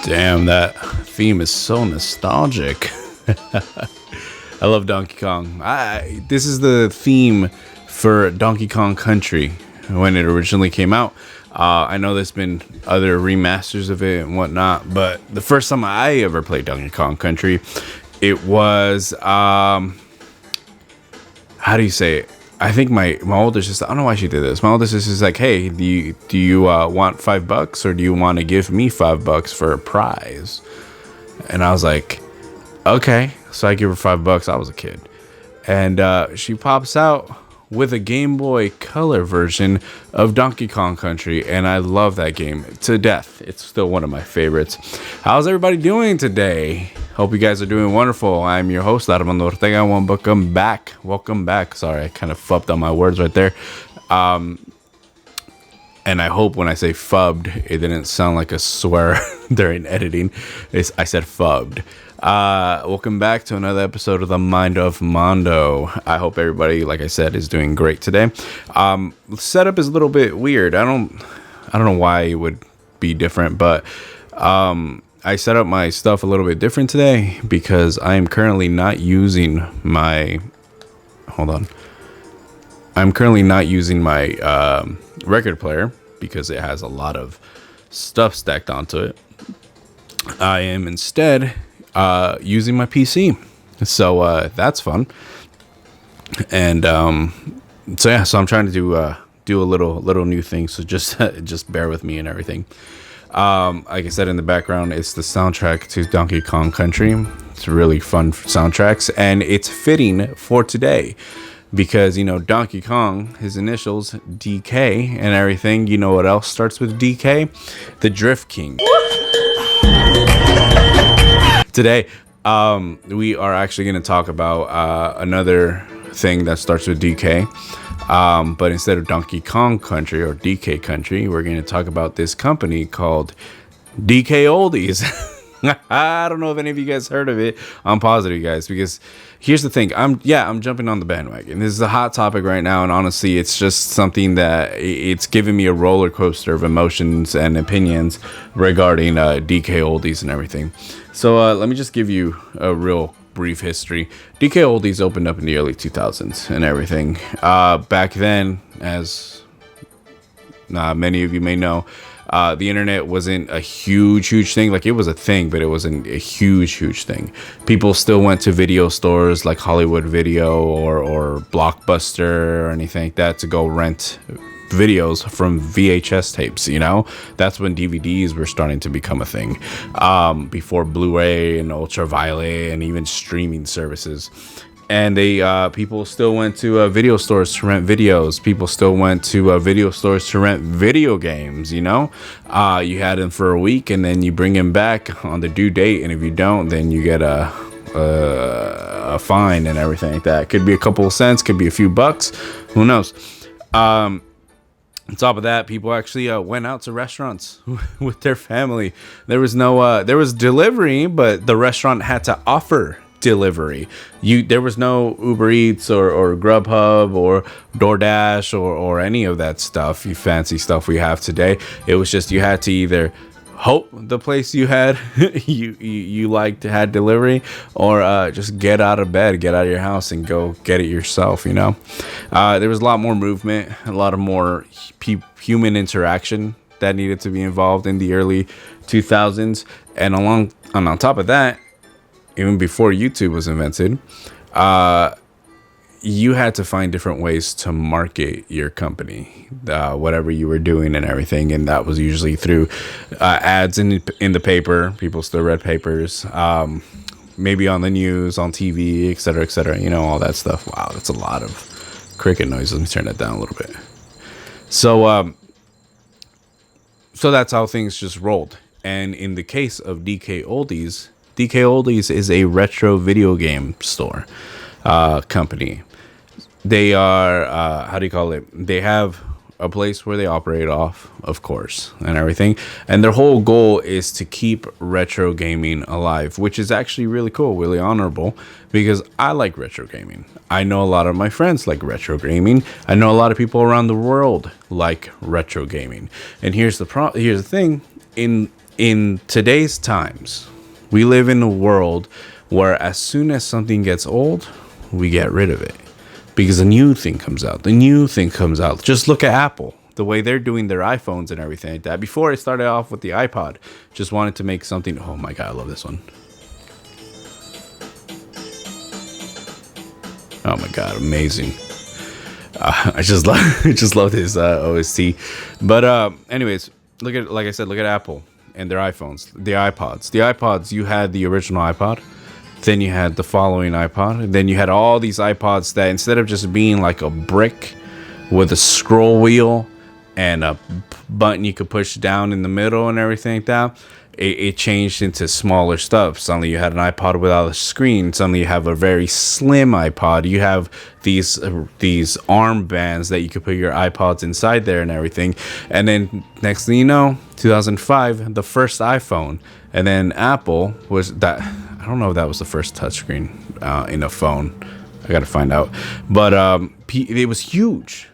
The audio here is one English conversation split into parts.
Damn, that theme is so nostalgic. I love Donkey Kong. This is the theme for Donkey Kong Country when it originally came out. I know there's been other remasters of it and whatnot, but the first time I ever played Donkey Kong Country, it was how do you say it? I think my older sister, I don't know why she did this. My older sister's like, hey, do you want $5 or do you want to give me $5 for a prize? And I was like, okay. So I give her $5. I was a kid. And she pops out with a Game Boy Color version of Donkey Kong Country. And I love that game to death. It's still one of my favorites. How's everybody doing today? Hope you guys are doing wonderful. I'm your host, Mando Ortega. Welcome back. Welcome back. Sorry, I kind of fubbed on my words right there. And I hope when I say fubbed, it didn't sound like a swear during editing. I said fubbed. Welcome back to another episode of the Mind of Mando. I hope everybody, like I said, is doing great today. Setup is a little bit weird. I don't know why it would be different, but I set up my stuff a little bit different today because I am currently not using my record player because it has a lot of stuff stacked onto it. I am instead using my PC, so that's fun. And so I'm trying to do a little new thing, so just bear with me and everything. Like I said, in the background, it's the soundtrack to Donkey Kong Country. It's really fun soundtracks, and it's fitting for today because, you know, Donkey Kong, his initials, DK and everything. You know what else starts with DK? The Drift King. Today, we are actually going to talk about another thing that starts with DK. But instead of Donkey Kong Country or DK Country, we're going to talk about this company called DK Oldies. I don't know if any of you guys heard of it. I'm positive, you guys, because here's the thing. I'm jumping on the bandwagon. This is a hot topic right now, and honestly, it's just something that it's giving me a roller coaster of emotions and opinions regarding DK Oldies and everything. So let me just give you a real brief history. DK Oldies opened up in the early 2000s and everything. Back then, as many of you may know, the internet wasn't a huge thing. Like, it was a thing, but it wasn't a huge thing. People still went to video stores like Hollywood Video or Blockbuster or anything like that to go rent videos from VHS tapes. You know, that's when DVDs were starting to become a thing, before Blu-ray and ultraviolet and even streaming services. And people still went to video stores to rent videos. People still went to video stores to rent video games. You know, you had them for a week, and then you bring them back on the due date. And if you don't, then you get a fine and everything like that. Could be a couple of cents, could be a few bucks. Who knows? On top of that, people actually went out to restaurants with their family. There was delivery, but the restaurant had to offer delivery. There was no Uber Eats or Grubhub or DoorDash or any of that stuff, you fancy stuff we have today. It was just, you had to either hope the place you had you liked had delivery, or just get out of bed, get out of your house and go get it yourself. You know, there was a lot more movement, a lot of more human interaction that needed to be involved in the early 2000s. And on top of that, even before YouTube was invented, you had to find different ways to market your company, whatever you were doing and everything. And that was usually through ads in the paper. People still read papers, maybe on the news, on TV, etc., you know, all that stuff. Wow, that's a lot of cricket noise. Let me turn that down a little bit. So that's how things just rolled. And in the case of DK Oldies is a retro video game store company. They are, how do you call it? They have a place where they operate off, of course, and everything. And their whole goal is to keep retro gaming alive, which is actually really cool, really honorable, because I like retro gaming. I know a lot of my friends like retro gaming. I know a lot of people around the world like retro gaming. And here's the thing. In in today's times, we live in a world where as soon as something gets old, we get rid of it because a new thing comes out. The new thing comes out. Just look at Apple, the way they're doing their iPhones and everything like that. Before it started off with the iPod, just wanted to make something. Oh my God, I love this one. Oh my God, amazing. I just love his OST. But anyways, like I said, look at Apple and their iPhones, the iPods. The iPods, you had the original iPod, then you had the following iPod, and then you had all these iPods that instead of just being like a brick with a scroll wheel and a button you could push down in the middle and everything like that, it changed into smaller stuff. Suddenly you had an iPod without a screen. Suddenly you have a very slim iPod. You have these arm bands that you could put your iPods inside there and everything. And then next thing you know, 2005, the first iPhone. And then Apple was that. I don't know if that was the first touchscreen in a phone. I got to find out. But it was huge.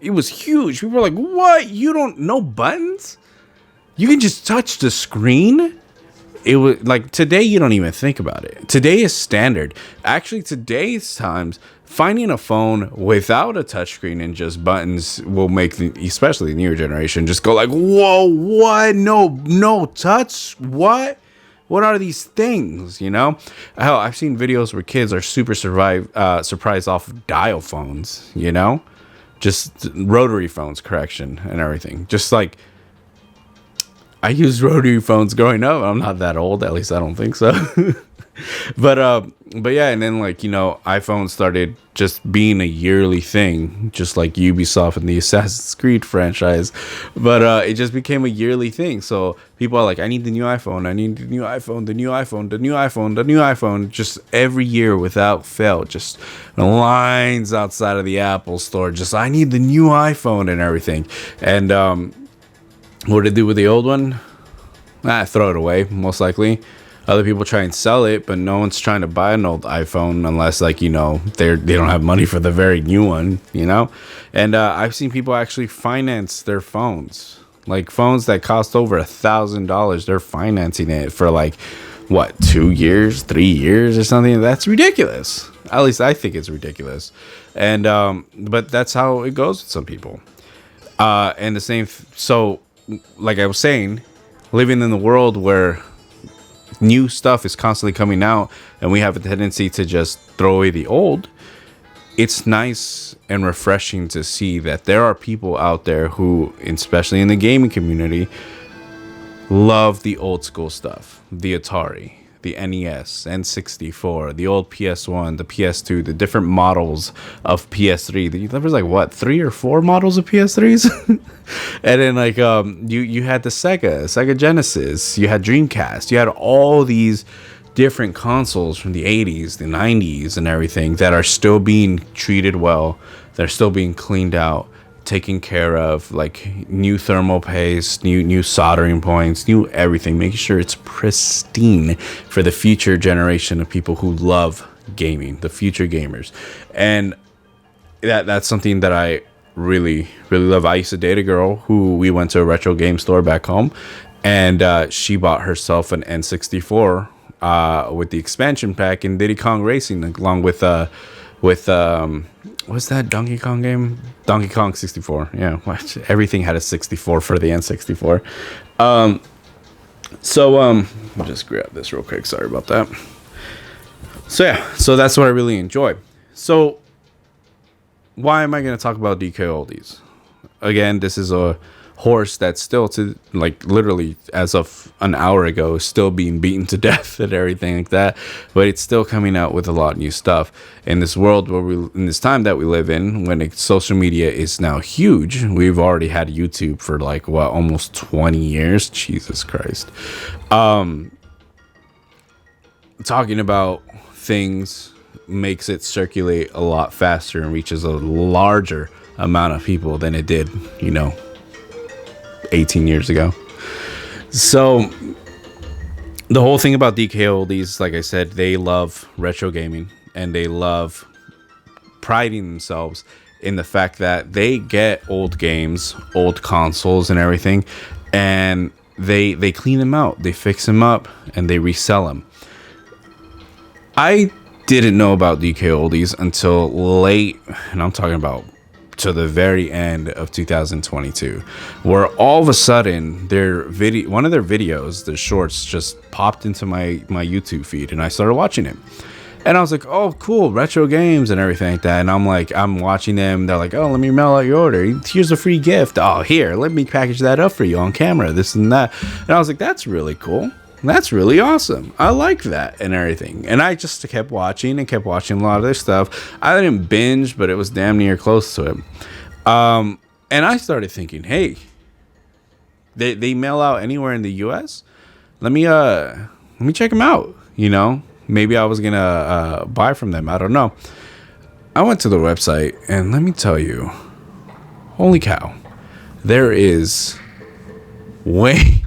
It was huge. People were like, what? You don't know buttons? You can just touch the screen? It was like today, you don't even think about it. Today is standard. Actually, today's times, finding a phone without a touchscreen and just buttons will make especially the newer generation, just go like, whoa, what? No touch? What? What are these things? You know? Hell, I've seen videos where kids are super surprised off of dial phones, you know? Just rotary phones, correction, and everything. Just like, I used rotary phones growing up. I'm not that old, at least I don't think so. but yeah, and then like, you know, iPhone started just being a yearly thing, just like Ubisoft and the Assassin's Creed franchise. But it just became a yearly thing. So people are like, I need the new iPhone, I need the new iPhone, the new iPhone, the new iPhone, the new iPhone, just every year without fail. Just lines outside of the Apple store, just I need the new iPhone and everything. And what did they do with the old one? Throw it away, most likely. Other people try and sell it, but no one's trying to buy an old iPhone unless, like, you know, they don't have money for the very new one, you know? And I've seen people actually finance their phones. Like, phones that cost over $1,000, they're financing it for, like, what, 2 years, 3 years or something? That's ridiculous. At least I think it's ridiculous. And, but that's how it goes with some people. And the same, so, like I was saying, living in the world where new stuff is constantly coming out and we have a tendency to just throw away the old, it's nice and refreshing to see that there are people out there who, especially in the gaming community, love the old school stuff. The Atari, the NES, N64, the old PS1, the PS2, the different models of PS3. There was like what, 3 or 4 models of PS3s? And then like you had the Sega Genesis, you had Dreamcast, you had all these different consoles from the 80s, the 90s and everything that are still being treated well. They're still being cleaned out, taken care of, like new thermal paste, new soldering points, new everything, making sure it's pristine for the future generation of people who love gaming, the future gamers. And that's something that I really love. I used to date a girl who we went to a retro game store back home, and she bought herself an N64 with the expansion pack in Diddy Kong Racing, along with what's that Donkey Kong game? Donkey Kong 64. Yeah, everything had a 64 for the N64. I'll just grab this real quick. Sorry about that. So yeah, so that's what I really enjoy. So why am I going to talk about DK Oldies? Again, this is a horse that's still, to like literally as of an hour ago, is still being beaten to death and everything like that, but it's still coming out with a lot of new stuff in this world where in this time that we live in, when social media is now huge. We've already had YouTube for like what, almost 20 years. Jesus Christ. Talking about things makes it circulate a lot faster and reaches a larger amount of people than it did, 18 years ago. So the whole thing about DK Oldies, like I said, they love retro gaming and they love priding themselves in the fact that they get old games, old consoles and everything, and they clean them out, they fix them up, and they resell them. I didn't know about DK Oldies until late, and I'm talking about to the very end of 2022, where all of a sudden one of their videos, the shorts, just popped into my YouTube feed, and I started watching it. And I was like, oh, cool, retro games and everything like that. And I'm watching them. They're like, oh, let me mail out your order. Here's a free gift. Oh, here, let me package that up for you on camera, this and that. And I was like, that's really cool. That's really awesome. I like that and everything. And I just kept watching a lot of their stuff. I didn't binge, but it was damn near close to it. And I started thinking, hey, they mail out anywhere in the US? Let me check them out, you know? Maybe I was going to buy from them. I don't know. I went to the website, and let me tell you, holy cow, there is way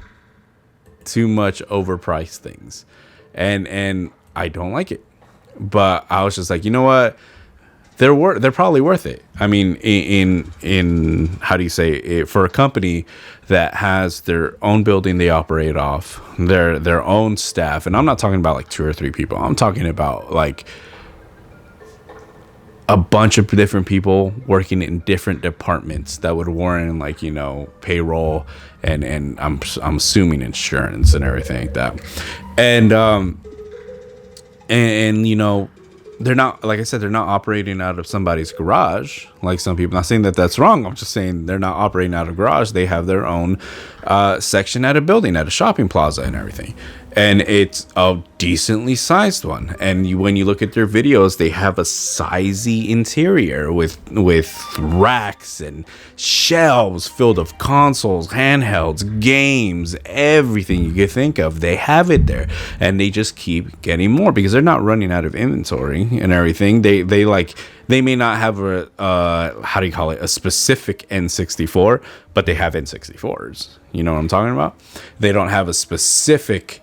too much overpriced things. And I don't like it. But I was just like, you know what? They're probably worth it. I mean, in how do you say it, for a company that has their own building they operate off, their own staff, and I'm not talking about like 2 or 3 people. I'm talking about like a bunch of different people working in different departments that would warrant, like, you know, payroll and I'm assuming insurance and everything like that. And you know, they're not, like I said, they're not operating out of somebody's garage like some people. Not saying that that's wrong. I'm just saying they're not operating out of garage. They have their own section at a building, at a shopping plaza and everything. And it's a decently sized one. And when you look at their videos, they have a sizey interior with racks and shelves filled of consoles, handhelds, games, everything you could think of. They have it there, and they just keep getting more because they're not running out of inventory and everything. They may not have a specific N64, but they have N64s. You know what I'm talking about? They don't have a specific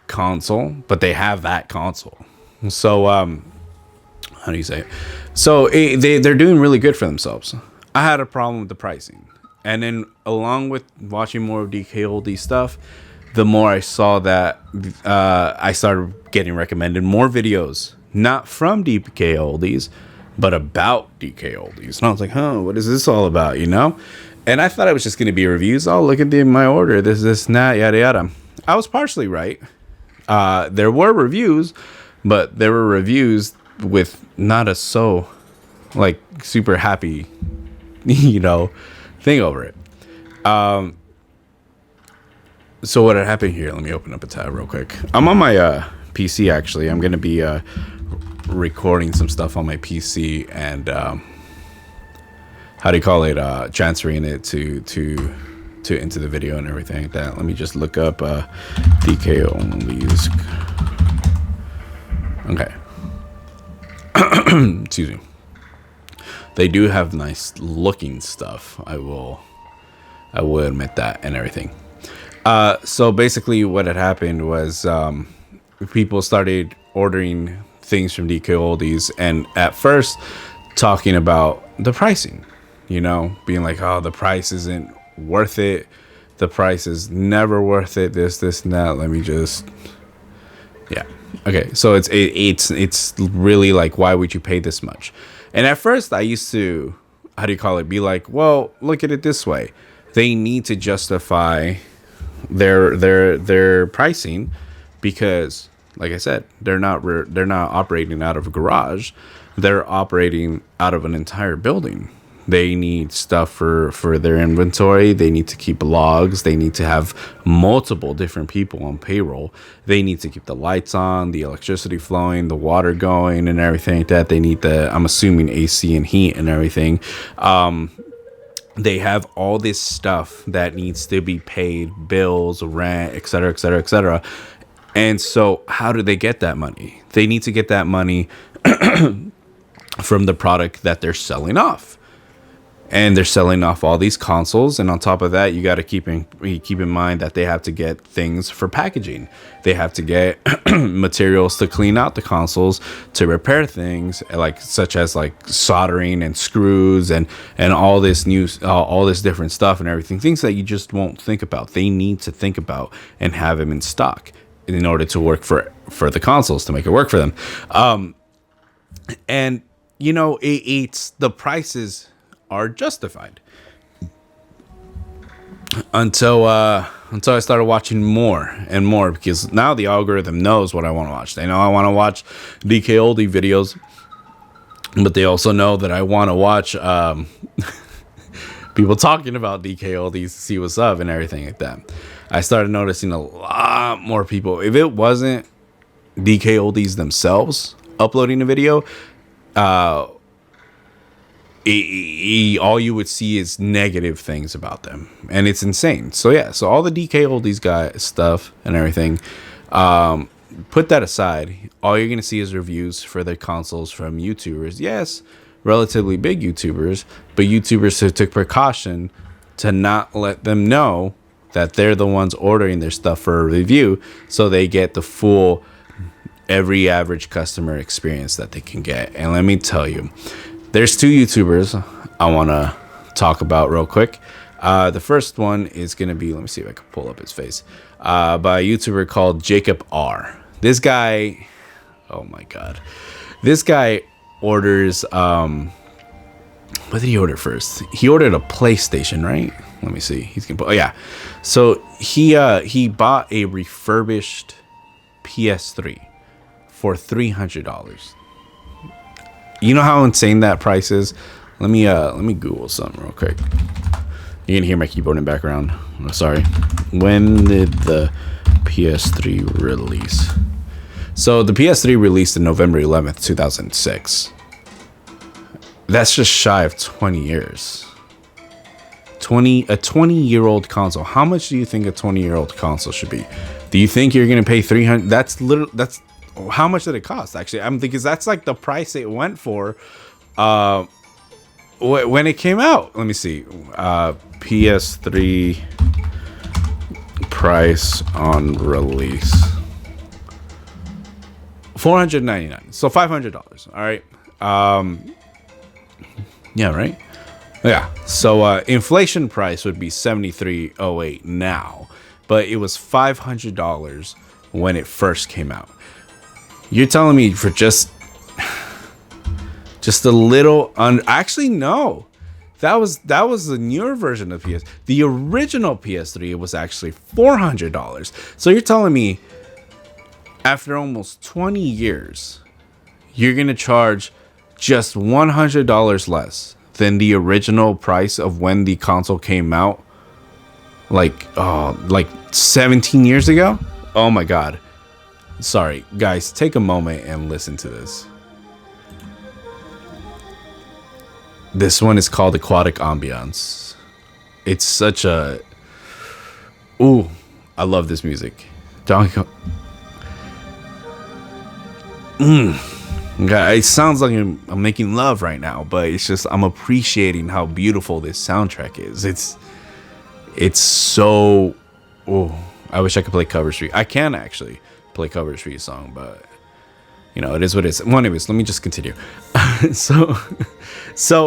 console, but they have that console. So how do you say it? So they're doing really good for themselves. I had a problem with the pricing, and then along with watching more of DK Oldies stuff, the more I saw that I started getting recommended more videos, not from DK Oldies, but about DK Oldies. And I was like, what is this all about, you know? And I thought it was just going to be reviews. Oh, look at my order, this and that, yada yada. I was partially right. There were reviews, but there were reviews with not a super happy, you know, thing over it. So what had happened here? Let me open up a tab real quick. I'm on my PC actually. I'm gonna be recording some stuff on my PC and transferring it to into the video and everything like that. Let me just look up DK Oldies. Okay. Excuse me. They do have nice looking stuff. I will admit that and everything. So basically what had happened was people started ordering things from DK Oldies, and at first talking about the pricing, you know, being like, oh, the price isn't worth it, the price is never worth it, this and that. Let me just, yeah, okay. So it's really like, why would you pay this much? And at first I used to, be like, well, look at it this way, they need to justify their pricing because, like I said, they're not operating out of a garage, they're operating out of an entire building. They need stuff for their inventory. They need to keep logs. They need to have multiple different people on payroll. They need to keep the lights on, the electricity flowing, the water going, and everything like that. They need I'm assuming, AC and heat and everything. They have all this stuff that needs to be paid, bills, rent, etc., etc., etc. And so how do they get that money? They need to get that money from the product that they're selling off. and they're selling off all these consoles. And on top of that, you got to keep in mind that they have to get things for packaging. They have to get materials to clean out the consoles, to repair things like such as like soldering and screws and all this all this different stuff and everything, things that you just won't think about. They need to think about and have them in stock in order to work for the consoles, to make it work for them. And you know, it's the prices are justified until I started watching more and more, because now the algorithm knows what I want to watch. They know I want to watch DK Oldie videos, but they also know that I want to watch people talking about DK Oldies, see what's up and everything like that. I started noticing a lot more people. If it wasn't DK Oldies themselves uploading a video, all you would see is negative things about them, and it's insane. So yeah, so all the DK Oldies guy stuff and everything, put that aside. All you're gonna see is reviews for the consoles from YouTubers. Yes, relatively big YouTubers, but YouTubers who took precaution to not let them know that they're the ones ordering their stuff for a review, so they get the full every average customer experience that they can get. And let me tell you, there's two YouTubers I want to talk about real quick. The first one is going to be, let me see if I can pull up his face, by a YouTuber called Jacob R. This guy, oh my God. This guy orders, what did he order first? He ordered a PlayStation, right? Let me see. He's going to, oh yeah. So he bought a refurbished PS3 for $300. You know how insane that price is? Let me Google something real quick. You can hear my keyboard in the background. Oh, sorry. When did the PS3 release? So the PS3 released in November 11th, 2006. That's just shy of 20 years. A 20-year-old console. How much do you think a 20-year-old console should be? Do you think you're gonna pay $300? That's how much did it cost? Actually, I'm thinking that's like the price it went for when it came out. Let me see. PS3 price on release. $499. So $500. All right. Yeah, right? Yeah. So inflation price would be $73.08 now, but it was $500 when it first came out. You're telling me for just a little actually no. That was the newer version of PS. The original PS3 was actually $400. So you're telling me after almost 20 years, you're going to charge just $100 less than the original price of when the console came out like 17 years ago? Oh my God. Sorry, guys, take a moment and listen to this. This one is called Aquatic Ambiance. It's such a... Ooh, I love this music. Donkey Kong... It sounds like I'm making love right now, but it's just I'm appreciating how beautiful this soundtrack is. It's so... Oh, I wish I could play Cover Street. I can actually play Cover Street song, but you know, it is what it is. Well, anyways, let me just continue. so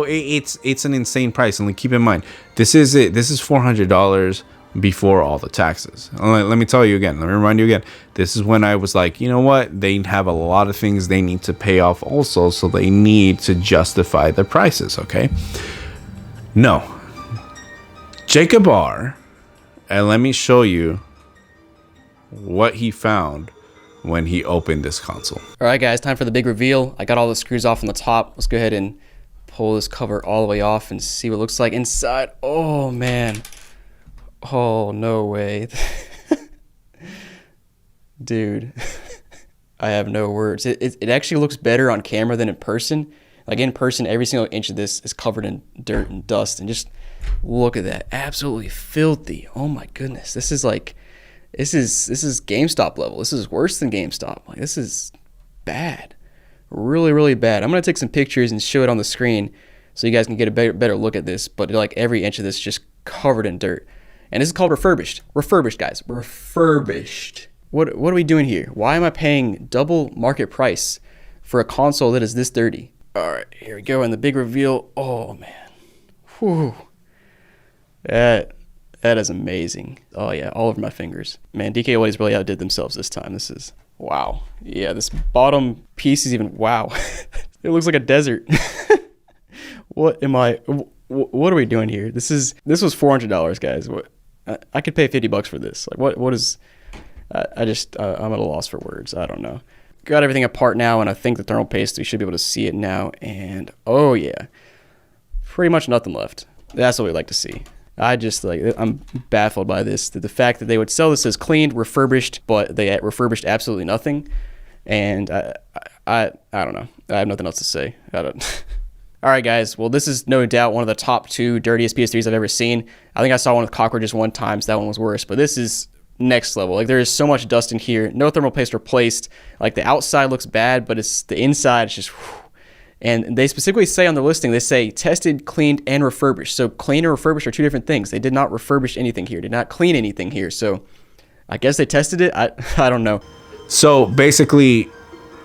it's an insane price, and like, keep in mind, this is $400 before all the taxes. Let me tell you again. Let me remind you again. This is when I was like, you know what? They have a lot of things they need to pay off also, so they need to justify their prices. Okay? No, Jacob R. And let me show you what he found when he opened this console. All right, guys, time for the big reveal. I got all the screws off on the top. Let's go ahead and pull this cover all the way off and see what it looks like inside. Oh, man. Oh, no way. Dude, I have no words. It actually looks better on camera than in person. Like, in person, every single inch of this is covered in dirt and dust. And just look at that. Absolutely filthy. Oh, my goodness. This is like... This is GameStop level. This is worse than GameStop. Like, this is bad. Really, really bad. I'm going to take some pictures and show it on the screen so you guys can get a better look at this. But like every inch of this is just covered in dirt. And this is called refurbished. Refurbished, guys. Refurbished. What are we doing here? Why am I paying double market price for a console that is this dirty? All right, here we go. And the big reveal. Oh, man. Whew. That is amazing. Oh, yeah, all over my fingers. Man, DK Oldies really outdid themselves this time. This is, wow. Yeah, this bottom piece is even, wow. It looks like a desert. What are we doing here? This was $400, guys. I could pay $50 for this. Like, what is... I'm at a loss for words. I don't know. Got everything apart now, and I think the thermal paste, we should be able to see it now. And oh yeah, pretty much nothing left. That's what we like to see. I'm baffled by this. The fact that they would sell this as cleaned, refurbished, but they refurbished absolutely nothing. And I don't know. I have nothing else to say. I don't. All right, guys. Well, this is no doubt one of the top 2 dirtiest PS3s I've ever seen. I think I saw one with cockroaches one time, so that one was worse. But this is next level. Like, there is so much dust in here. No thermal paste replaced. Like, the outside looks bad, but it's the inside is just whew. And they specifically say on the listing, they say tested, cleaned, and refurbished. So clean and refurbished are 2 different things. They did not refurbish anything here, did not clean anything here. So I guess they tested it. I don't know. So basically,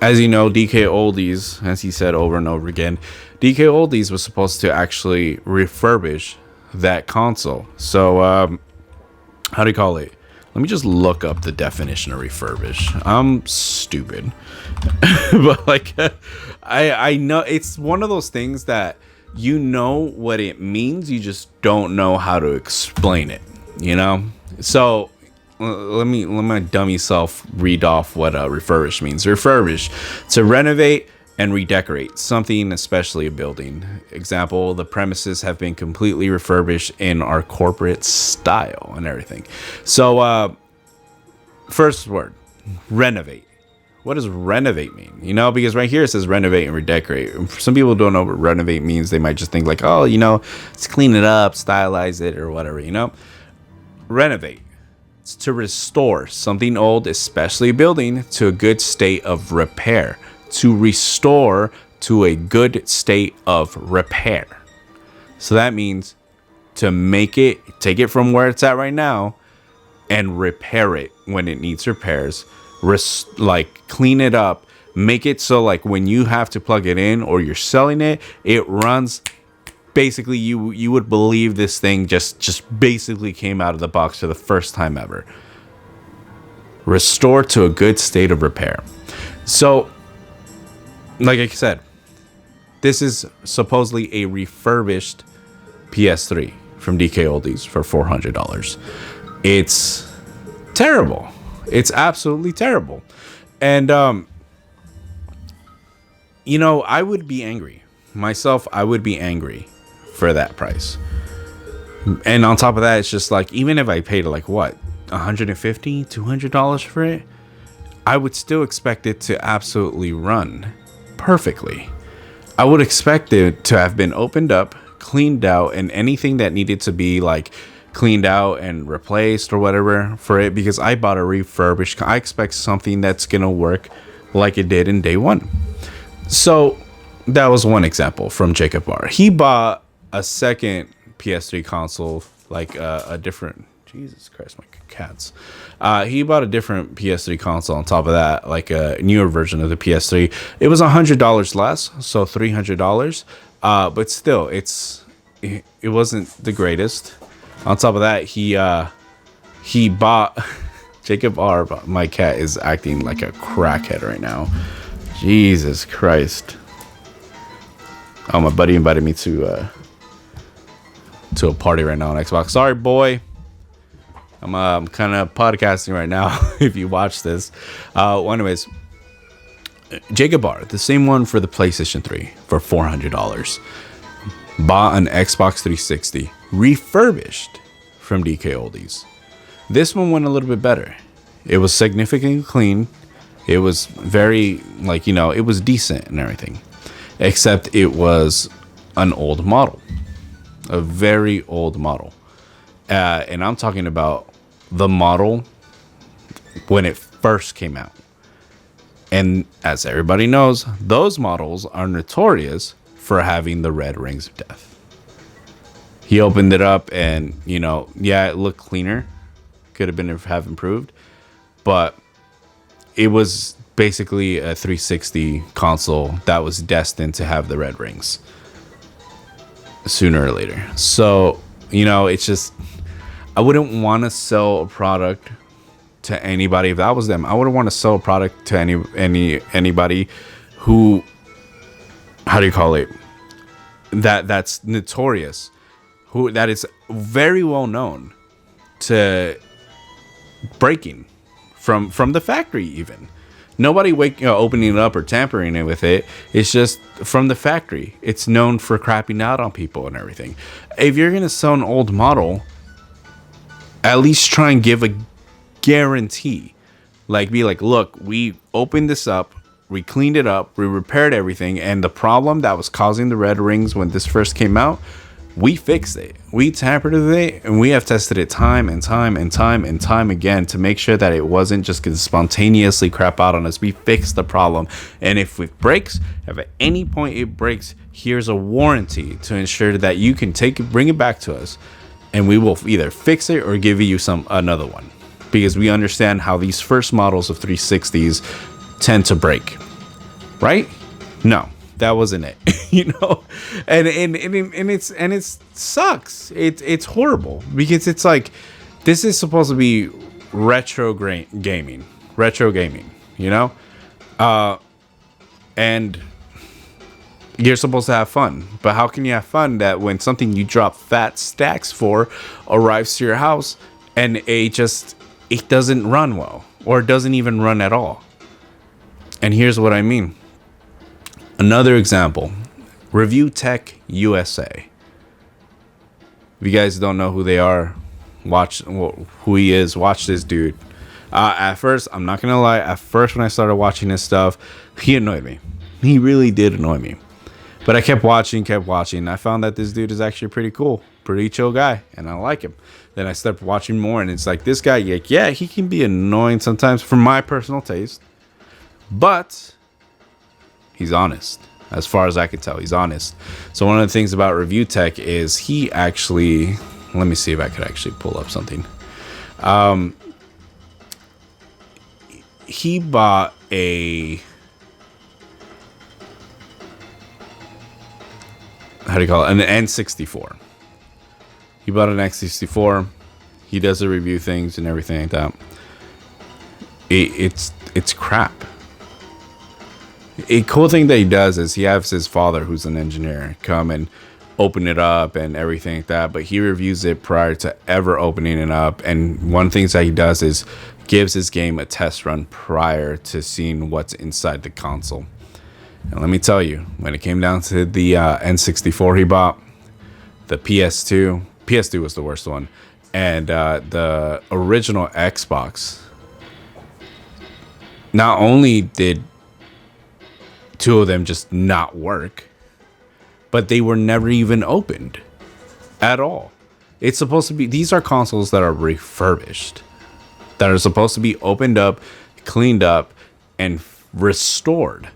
as you know, DK Oldies, as he said over and over again, DK Oldies was supposed to actually refurbish that console. So how do you call it? Let me just look up the definition of refurbish. I'm stupid. But like, I know it's one of those things that you know what it means, you just don't know how to explain it, you know? So let my dummy self read off what refurbish means. Refurbish, to renovate and redecorate something, especially a building. Example, the premises have been completely refurbished in our corporate style and everything. So first word, renovate. What does renovate mean? You know, because right here it says renovate and redecorate. Some people don't know what renovate means. They might just think like, oh, you know, let's clean it up, stylize it or whatever, you know. Renovate, it's to restore something old, especially a building, to a good state of repair. To restore to a good state of repair. So that means to make it, take it from where it's at right now and repair it when it needs repairs. Like clean it up, make it so like when you have to plug it in or you're selling it, it runs. Basically, you would believe this thing just basically came out of the box for the first time ever. Restore to a good state of repair. So, like I said, this is supposedly a refurbished PS3 from DK Oldies for $400. It's terrible. It's absolutely terrible. And, you know, I would be angry. Myself, I would be angry for that price. And on top of that, it's just like, even if I paid like what, $150, $200 for it, I would still expect it to absolutely run perfectly. I would expect it to have been opened up, cleaned out, and anything that needed to be like cleaned out and replaced or whatever for it, because I bought a refurbished. I expect something that's gonna work like it did in day one. So that was one example from Jacob R. He bought a second PS3 console, like a different, Jesus Christ, my cats. He bought a different PS3 console on top of that, like a newer version of the PS3. It was $100 less, so $300. But still, it wasn't the greatest. On top of that, he bought Jacob R. My cat is acting like a crackhead right now. Jesus Christ. Oh, my buddy invited me to a party right now on Xbox. Sorry, boy. I'm kind of podcasting right now. If you watch this, well, anyways, Jacob R, the same one for the PlayStation 3 for $400, bought an Xbox 360 refurbished from DK Oldies. This one went a little bit better. It was significantly clean. It was very, like, you know, it was decent and everything, except it was an old model, a very old model. And I'm talking about the model when it first came out. And as everybody knows, those models are notorious for having the red rings of death. He opened it up and, you know, yeah, it looked cleaner. Could have have improved. But it was basically a 360 console that was destined to have the red rings sooner or later. So, you know, it's just, I wouldn't want to sell a product to anybody if that was them. I wouldn't want to sell a product to anybody who, how do you call it, that's notorious, who that is very well known to breaking from the factory. Even nobody opening it up or tampering it with it. It's just from the factory. It's known for crapping out on people and everything. If you're gonna sell an old model, at least try and give a guarantee. Like, be like, look, we opened this up, we cleaned it up, we repaired everything, and the problem that was causing the red rings when this first came out, we fixed it. We tampered with it, and we have tested it time and time and time and time again to make sure that it wasn't just gonna spontaneously crap out on us. We fixed the problem, and if it breaks, if at any point it breaks, here's a warranty to ensure that you can take it, bring it back to us, and we will either fix it or give you another one, because we understand how these first models of 360s tend to break, right? No, that wasn't it. You know, and it sucks. It's horrible, because it's like, this is supposed to be retro gaming, you know, and you're supposed to have fun. But how can you have fun that when something you drop fat stacks for arrives to your house and it doesn't run well, or doesn't even run at all? And here's what I mean. Another example, ReviewTechUSA. If you guys don't know who they are, who he is, watch this dude. At first, I'm not gonna lie, at first when I started watching his stuff, he annoyed me. He really did annoy me. But I kept watching. I found that this dude is actually pretty cool, pretty chill guy, and I like him. Then I started watching more, and it's like, this guy, yeah, he can be annoying sometimes for my personal taste, but he's honest. As far as I can tell, he's honest. So one of the things about Review Tech is he actually, let me see if I could actually pull up something. He bought a, how do you call it, an N64. He bought an X64. He does the review things and everything like that. It's crap. A cool thing that he does is he has his father, who's an engineer, come and open it up and everything like that, but he reviews it prior to ever opening it up. And one of the things that he does is gives his game a test run prior to seeing what's inside the console. And let me tell you, when it came down to the N64 he bought, the PS2 was the worst one, and the original Xbox, not only did two of them just not work, but they were never even opened at all. It's supposed to be, these are consoles that are refurbished, that are supposed to be opened up, cleaned up, and restored,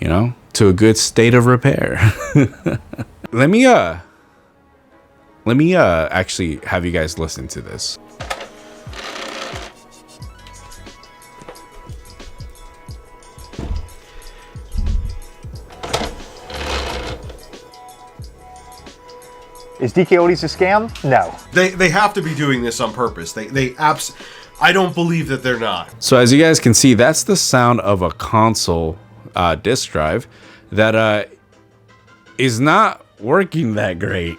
you know, to a good state of repair. Let me actually have you guys listen to this. Is DK Oldies a scam? No. They have to be doing this on purpose. I don't believe that they're not. So as you guys can see, that's the sound of a console disk drive that is not working that great.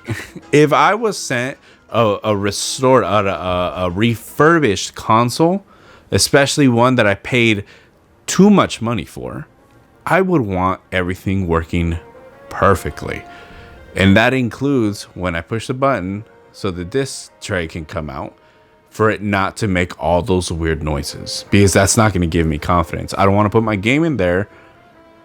If I was sent a restored, a refurbished console, especially one that I paid too much money for, I would want everything working perfectly. And that includes when I push the button so the disc tray can come out, for it not to make all those weird noises, because that's not going to give me confidence. I don't want to put my game in there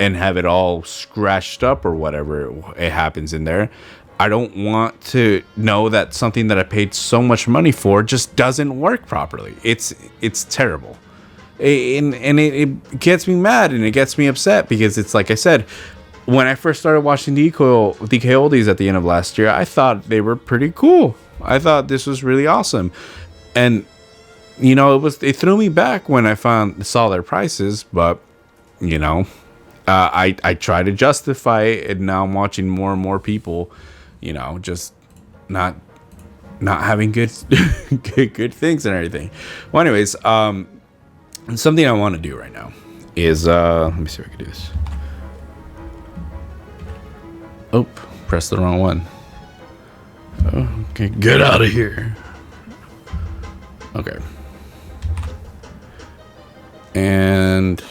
and have it all scratched up or whatever it happens in there. I don't want to know that something that I paid so much money for just doesn't work properly. It's terrible. And it gets me mad and it gets me upset, because it's like I said, when I first started watching DK Oldies at the end of last year, I thought they were pretty cool. I thought this was really awesome. And, you know, it threw me back when I saw their prices, but, you know, I try to justify it, and now I'm watching more and more people, you know, just not having good good things and everything. Well, anyways, something I want to do right now is let me see if I can do this. Oh, pressed the wrong one. Okay, get out of here. Okay. And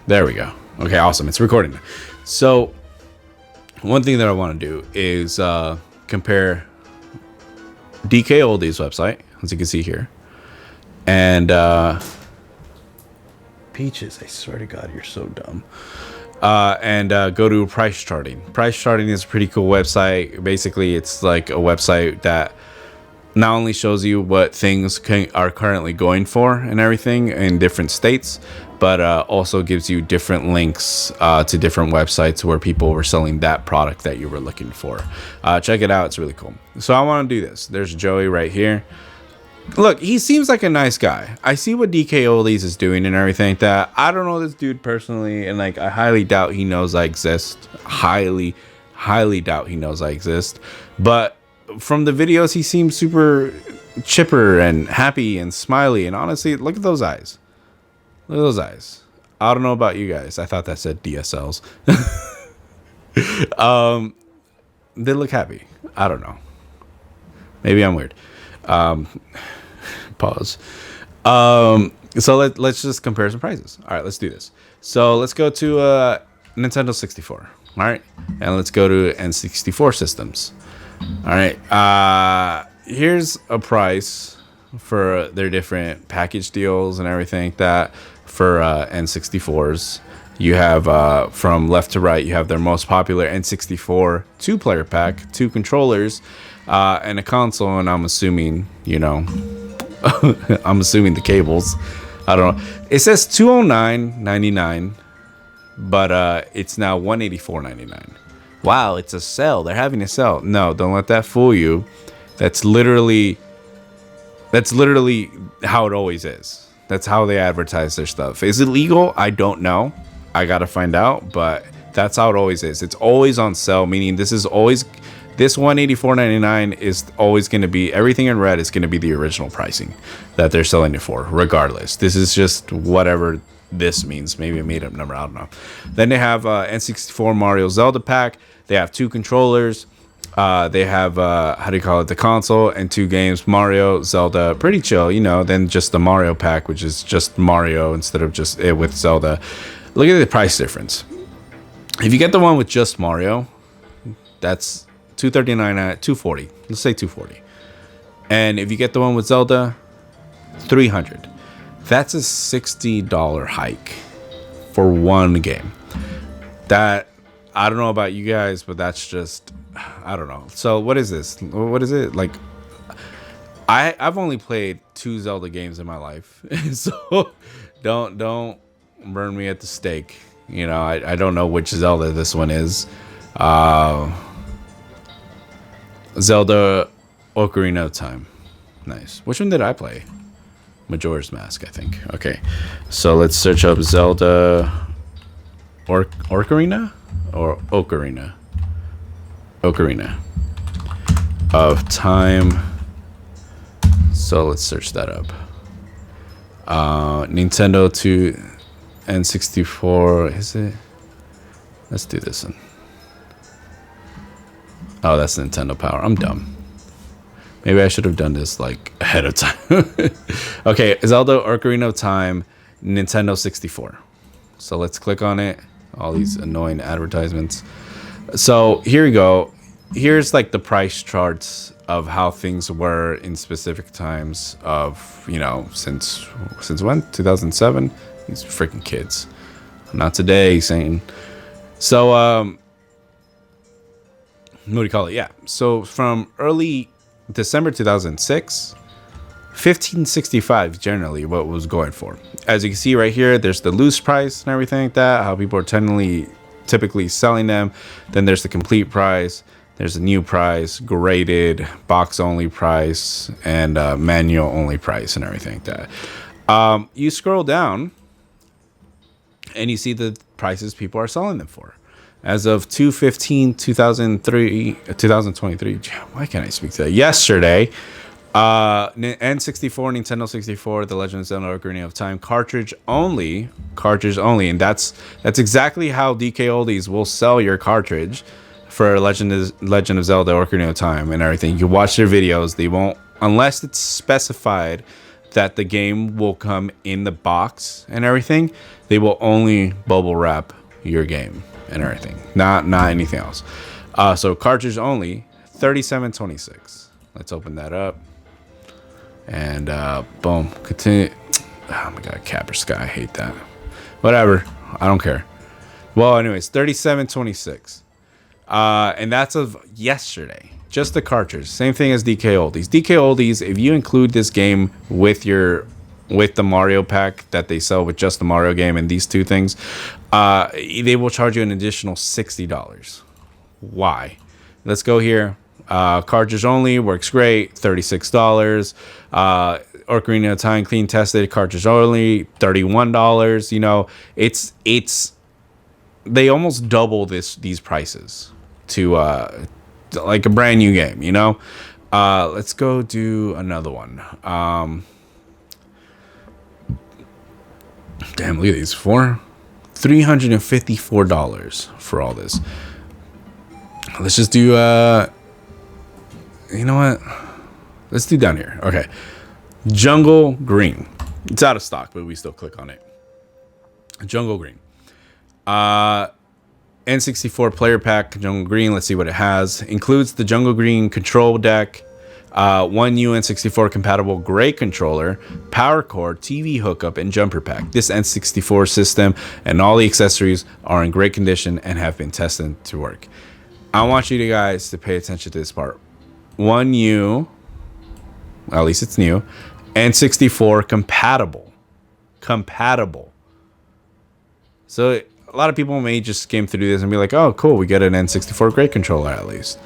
there we go. Okay, awesome. It's recording. So one thing that I want to do is compare DK Oldies website, as you can see here, and Peaches, I swear to God, you're so dumb. And go to price charting. Price charting is a pretty cool website. Basically, it's like a website that not only shows you what things are currently going for and everything in different states, but also gives you different links to different websites where people were selling that product that you were looking for. Check it out. It's really cool. So I want to do this. There's Joey right here. Look, he seems like a nice guy. I see what DK Oldies is doing and everything like that. I don't know this dude personally, and like I highly doubt he knows I exist. Highly doubt he knows I exist. But from the videos, he seems super chipper and happy and smiley. And honestly, look at those eyes. Look at those eyes. I don't know about you guys. I thought that said DSLs. They look happy. I don't know. Maybe I'm weird. Pause. So let's just compare some prices. All right, let's do this. So let's go to Nintendo 64. All right, and let's go to N64 systems. All right, here's a price for their different package deals and everything like that for N64s. You have from left to right, you have their most popular N64 2-player pack, 2 controllers, and a console, and I'm assuming, you know, I'm assuming the cables. I don't know. It says $209.99, but it's now $184.99. Wow, it's a sale. They're having a sale. No, don't let that fool you. That's literally how it always is. That's how they advertise their stuff. Is it legal? I don't know. I gotta find out, but that's how it always is. It's always on sale, meaning this $184.99 is always going to be, everything in red is going to be the original pricing that they're selling it for, regardless. This is just whatever this means. Maybe a made up number. I don't know. Then they have N64 Mario Zelda pack. They have 2 controllers. They have the console and 2 games, Mario, Zelda. Pretty chill, you know. Then just the Mario pack, which is just Mario instead of just it with Zelda. Look at the price difference. If you get the one with just Mario, that's $239 at $240. Let's say $240. And if you get the one with Zelda, $300. That's a $60 hike for one game. That, I don't know about you guys, but that's just, I don't know. So what is this? What is it? Like, I've only played 2 Zelda games in my life. So don't burn me at the stake. You know, I don't know which Zelda this one is. Zelda Ocarina of Time. Nice. Which one did I play? Majora's Mask, I think. Okay. So let's search up Zelda Ocarina or Ocarina. Ocarina of Time. So let's search that up. Nintendo 2 N64, is it? Let's do this one. Oh, that's Nintendo Power. I'm dumb. Maybe I should have done this like ahead of time. Okay, Zelda Ocarina of Time, Nintendo 64. So let's click on it. All these annoying advertisements. So here we go. Here's like the price charts of how things were in specific times of, you know, since when? 2007? These freaking kids. Not today, Satan. So, what do you call it? Yeah. So from early December 2006, $15.65 generally what was going for. As you can see right here, there's the loose price and everything like that. How people are typically selling them. Then there's the complete price. There's a new price, graded, box only price, and manual only price, and everything like that. You scroll down, and you see the prices people are selling them for. As of 2023, why can't I speak to that? Yesterday, N64, Nintendo 64, The Legend of Zelda: Ocarina of Time, cartridge only, and that's exactly how DK Oldies will sell your cartridge for Legend of Zelda: Ocarina of Time and everything. You watch their videos, they won't, unless it's specified that the game will come in the box and everything, they will only bubble wrap your game and everything, not anything else. So cartridge only, $37.26. Let's open that up, and boom, continue. Oh my god, Capper Sky, I hate that. Whatever, I don't care. Well, anyways, $37.26. And that's of yesterday. Just the cartridge. Same thing as DK Oldies. DK Oldies, if you include this game with the Mario pack that they sell with just the Mario game and these two things, they will charge you an additional $60. Why? Let's go here. Cartridge only works great, $36. Ocarina of Time clean tested, cartridge only, $31. You know, it's they almost double these prices to like a brand new game, you know. Let's go do another one. Damn, look at these, $354 for all this. Let's just do you know what, let's do down here. Okay, Jungle Green. It's out of stock, but we still click on it. Jungle Green. N64 player pack, Jungle Green. Let's see what it has. Includes the Jungle Green control deck, one N64 compatible gray controller, power cord, TV hookup, and jumper pack. This N64 system and all the accessories are in great condition and have been tested to work. I want you guys to pay attention to this part. One U, at least it's new, N64 compatible. So a lot of people may just skim through this and be like, oh, cool, we get an N64 great controller at least.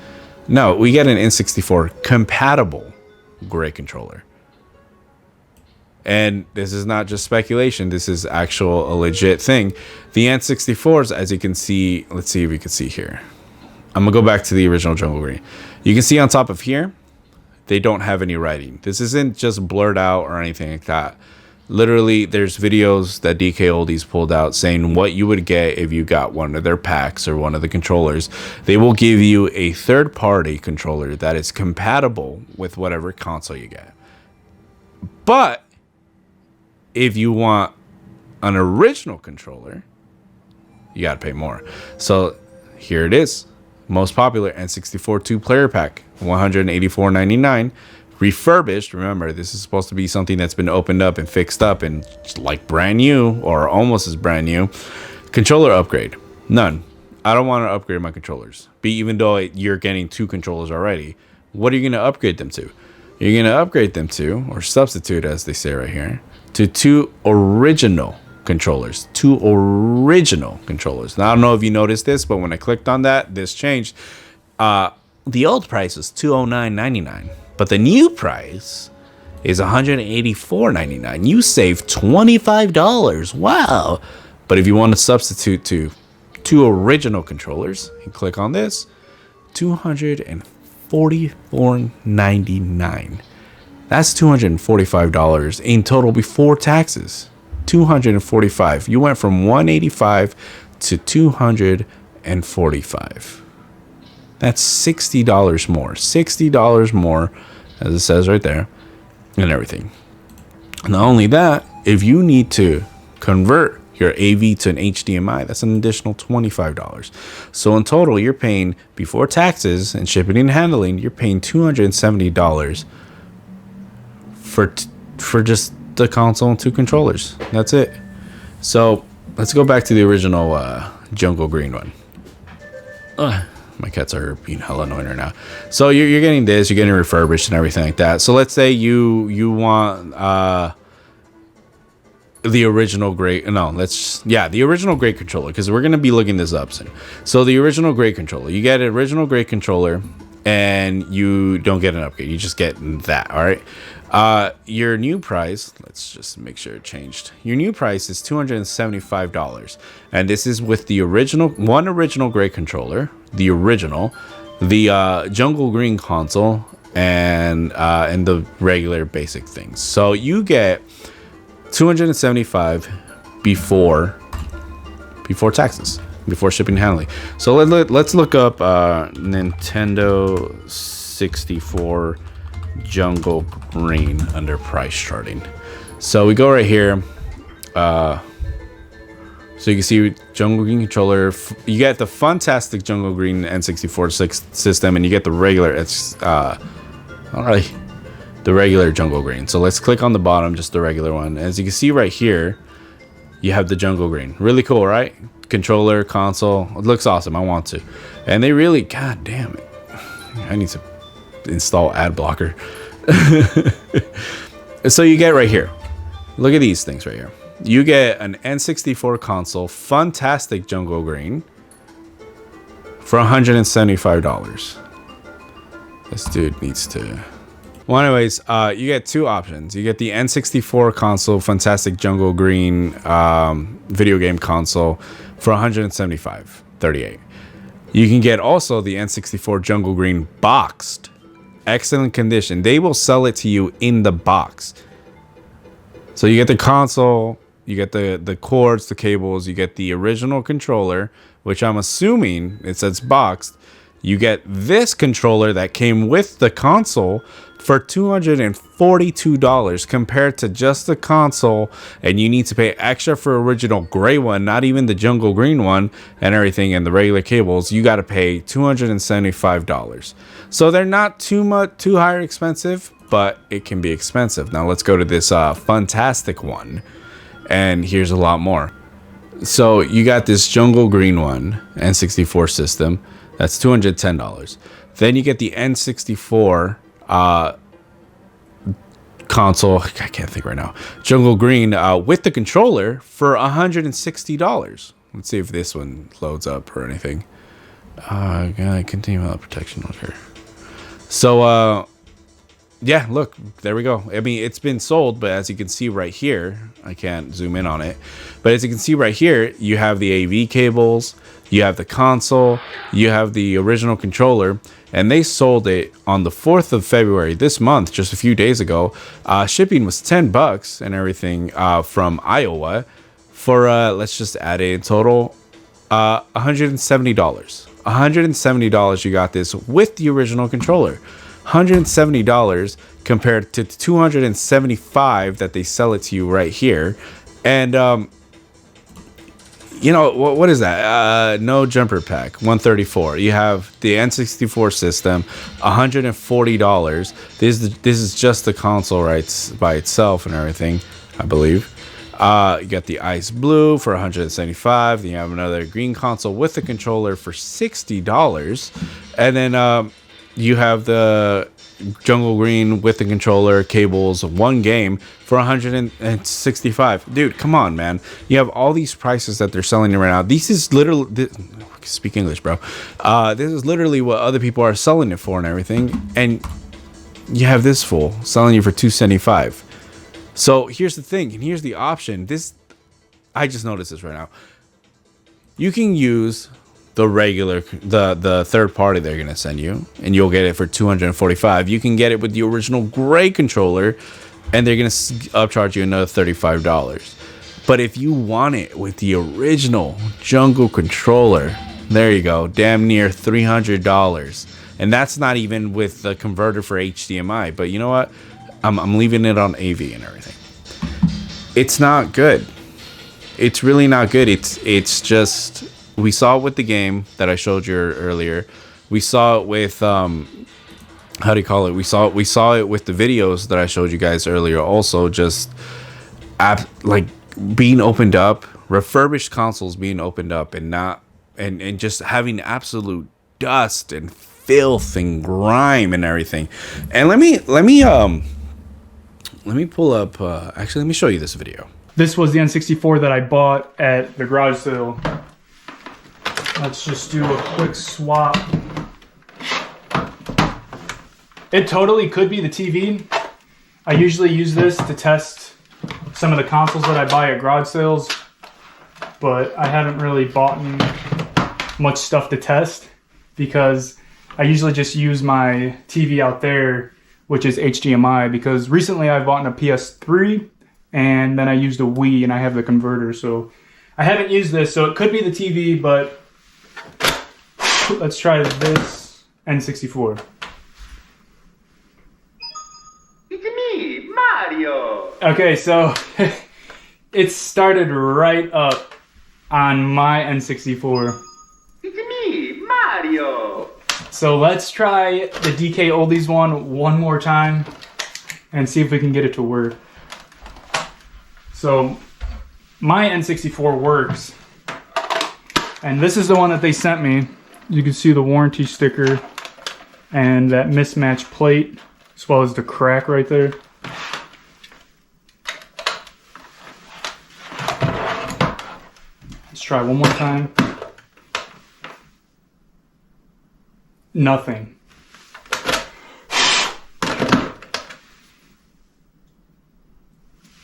No, we get an N64 compatible great controller. And this is not just speculation. This is a legit thing. The N64s, as you can see, let's see if we can see here. I'm going to go back to the original Jungle Green. You can see on top of here, they don't have any writing. This isn't just blurred out or anything like that. Literally, there's videos that DK Oldies pulled out saying what you would get if you got one of their packs or one of the controllers. They will give you a third-party controller that is compatible with whatever console you get. But if you want an original controller, you got to pay more. So here it is. Most popular N64 two-player pack, $184.99. Refurbished, remember, this is supposed to be something that's been opened up and fixed up and like brand new or almost as brand new. Controller upgrade, none. I don't want to upgrade my controllers. Even though you're getting two controllers already, what are you going to upgrade them to? You're going to upgrade them to, or substitute as they say right here, to two original controllers. Now, I don't know if you noticed this, but when I clicked on that, this changed. The old price was $209.99. But the new price is $184.99. You save $25. Wow. But if you want to substitute to two original controllers, you click on this, $244.99. That's $245 in total before taxes. $245. You went from $185 to $245. That's $60 more. $60 more, as it says right there, and everything. Not only that, if you need to convert your AV to an HDMI, that's an additional $25. So in total, you're paying, before taxes and shipping and handling, you're paying $270 for just the console and two controllers. That's it. So let's go back to the original Jungle Green one. My cats are being hella annoying right now. So you're getting this, you're getting refurbished and everything like that. So let's say you want the original great, no, the original great controller, because we're going to be looking this up soon. So the original great controller, you get an original great controller and you don't get an upgrade. You just get that. All right. Your new price, let's just make sure it changed. Your new price is $275. And this is with the original great controller, the original, the jungle green console, and the regular basic things. So you get $275 before taxes, before shipping and handling. So let's look up Nintendo 64 jungle green under price charting. So we go right here. So you can see jungle green controller. You get the fantastic jungle green N64 system, and you get the regular. It's the regular jungle green. So let's click on the bottom, just the regular one. As you can see right here, you have the jungle green. Really cool, right? Controller, console. It looks awesome. I want to. And they really, god damn it, I need to install ad blocker. So you get right here, look at these things right here. You get an N64 console, fantastic jungle green, for $175. This dude needs to. Well, anyways, you get two options. You get the N64 console, fantastic jungle green video game console for $175.38. You can get also the N64 jungle green boxed, excellent condition. They will sell it to you in the box. So you get the console, you get the cords, the cables, you get the original controller, which I'm assuming it says boxed. You get this controller that came with the console for $242 compared to just the console, and you need to pay extra for original gray one, not even the jungle green one and everything, and the regular cables. You got to pay $275. So they're not too higher expensive, but it can be expensive. Now let's go to this fantastic one, and here's a lot more. So you got this jungle green one N64 system. That's $210. Then you get the N64 console. I can't think right now. Jungle green with the controller for $160. Let's see if this one loads up or anything. Gotta continue without protection over here. So yeah, look, there we go. I mean, it's been sold, but as you can see right here, I can't zoom in on it, but as you can see right here, you have the AV cables, you have the console, you have the original controller, and they sold it on the 4th of February this month, just a few days ago. Shipping was $10 and everything from Iowa for let's just add a total $170. $170 you got this with the original controller. $170 compared to $275 that they sell it to you right here. And you know what is that? No jumper pack, $134. You have the N64 system, $140. This is just the console right by itself and everything, I believe. You got the ice blue for $175. Then you have another green console with the controller for $60. And then you have the jungle green with the controller, cables, one game for $165. Dude, come on, man. You have all these prices that they're selling right now. This is literally, speak English, bro. This is literally what other people are selling it for and everything. And you have this fool selling you for $275. So here's the thing, and here's the option. I just noticed this right now. You can use the regular, the third party they're gonna send you, and you'll get it for $245. You can get it with the original gray controller, and they're gonna upcharge you another $35. But if you want it with the original jungle controller, there you go, damn near $300. And that's not even with the converter for HDMI. But you know what? I'm leaving it on AV and everything. It's not good. It's really not good. It's just, we saw it with the game that I showed you earlier. We saw it with how do you call it? We saw it with the videos that I showed you guys earlier. Also, just like being opened up, refurbished consoles being opened up, and not and just having absolute dust and filth and grime and everything. And let me pull up. Actually, let me show you this video. This was the N64 that I bought at the garage sale. Let's just do a quick swap. It totally could be the TV. I usually use this to test some of the consoles that I buy at garage sales, but I haven't really bought much stuff to test because I usually just use my TV out there, which is HDMI, because recently I bought a PS3 and then I used a Wii and I have the converter, so I haven't used this, so it could be the TV, but let's try this N64. It's me, Mario! Okay, so it started right up on my N64. It's me, Mario! So let's try the DK Oldies one more time and see if we can get it to work. So my N64 works, and this is the one that they sent me. You can see the warranty sticker and that mismatched plate, as well as the crack right there. Let's try one more time. Nothing.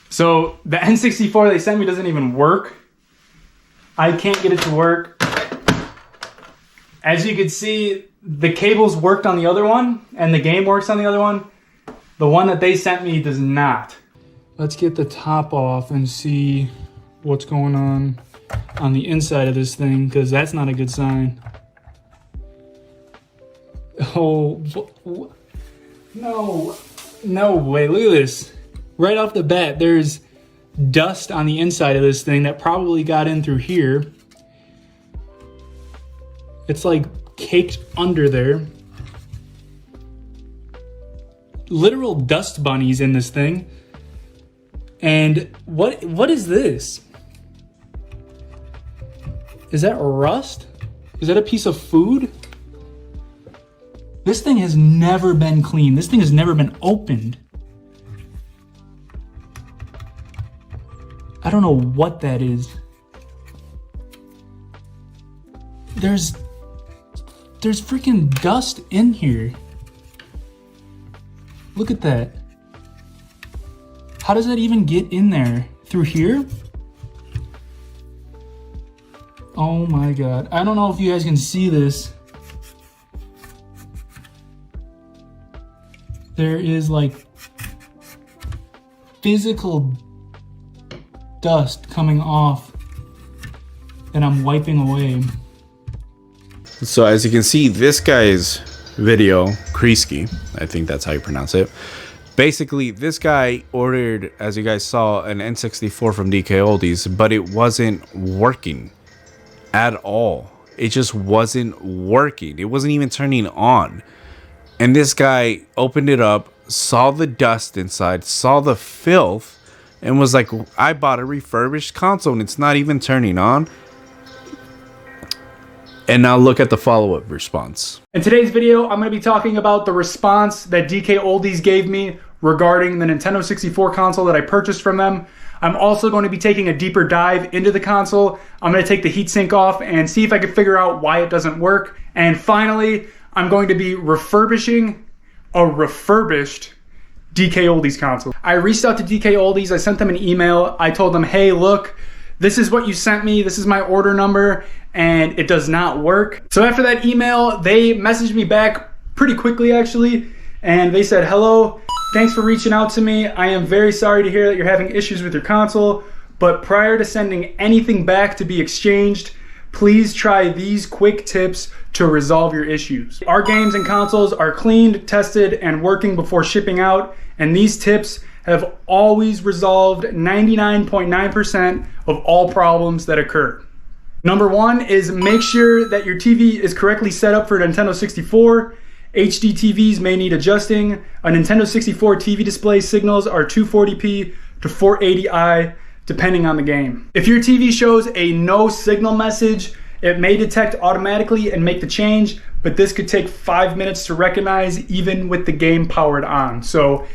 So the N64 they sent me doesn't even work. I can't get it to work. As you can see, the cables worked on the other one and the game works on the other one. The one that they sent me does not. Let's get the top off and see what's going on the inside of this thing, because that's not a good sign. Oh, no way, look at this. Right off the bat, there's dust on the inside of this thing that probably got in through here. It's like caked under there. Literal dust bunnies in this thing. And what is this? Is that rust? Is that a piece of food? This thing has never been cleaned. This thing has never been opened. I don't know what that is. There's freaking dust in here. Look at that. How does that even get in there? Through here? Oh my God. I don't know if you guys can see this. There is like physical dust coming off that I'm wiping away. So as you can see, this guy's video, Kreesky, I think that's how you pronounce it. Basically, this guy ordered, as you guys saw, an N64 from DK Oldies, but it wasn't working at all. It just wasn't working. It wasn't even turning on. And this guy opened it up, saw the dust inside, saw the filth, and was like, I bought a refurbished console and it's not even turning on. And now look at the follow-up response. In today's video, I'm going to be talking about the response that DK Oldies gave me regarding the Nintendo 64 console that I purchased from them. I'm also going to be taking a deeper dive into the console. I'm going to take the heatsink off and see if I can figure out why it doesn't work. And finally, I'm going to be refurbishing a refurbished DK Oldies console. I reached out to DK Oldies. I sent them an email. I told them, hey, look, this is what you sent me. This is my order number, and it does not work. So after that email, they messaged me back pretty quickly, actually, and they said, hello, thanks for reaching out to me. I am very sorry to hear that you're having issues with your console, but prior to sending anything back to be exchanged, please try these quick tips to resolve your issues. Our games and consoles are cleaned, tested, and working before shipping out, and these tips have always resolved 99.9% of all problems that occur. Number one is make sure that your TV is correctly set up for Nintendo 64. HD TVs may need adjusting. A Nintendo 64 TV display signals are 240p to 480i depending on the game. If your TV shows a no signal message, it may detect automatically and make the change, but this could take 5 minutes to recognize even with the game powered on. So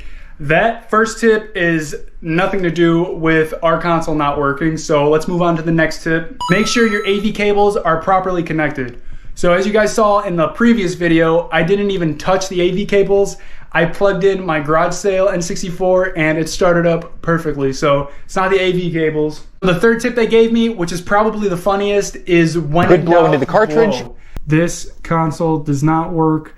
That first tip is nothing to do with our console not working, so let's move on to the next tip. Make sure your AV cables are properly connected. So as you guys saw in the previous video, I didn't even touch the AV cables. I plugged in my garage sale N64 and it started up perfectly. So it's not the AV cables. The third tip they gave me, which is probably the funniest, is when Good blow into the cartridge. blow. This console does not work.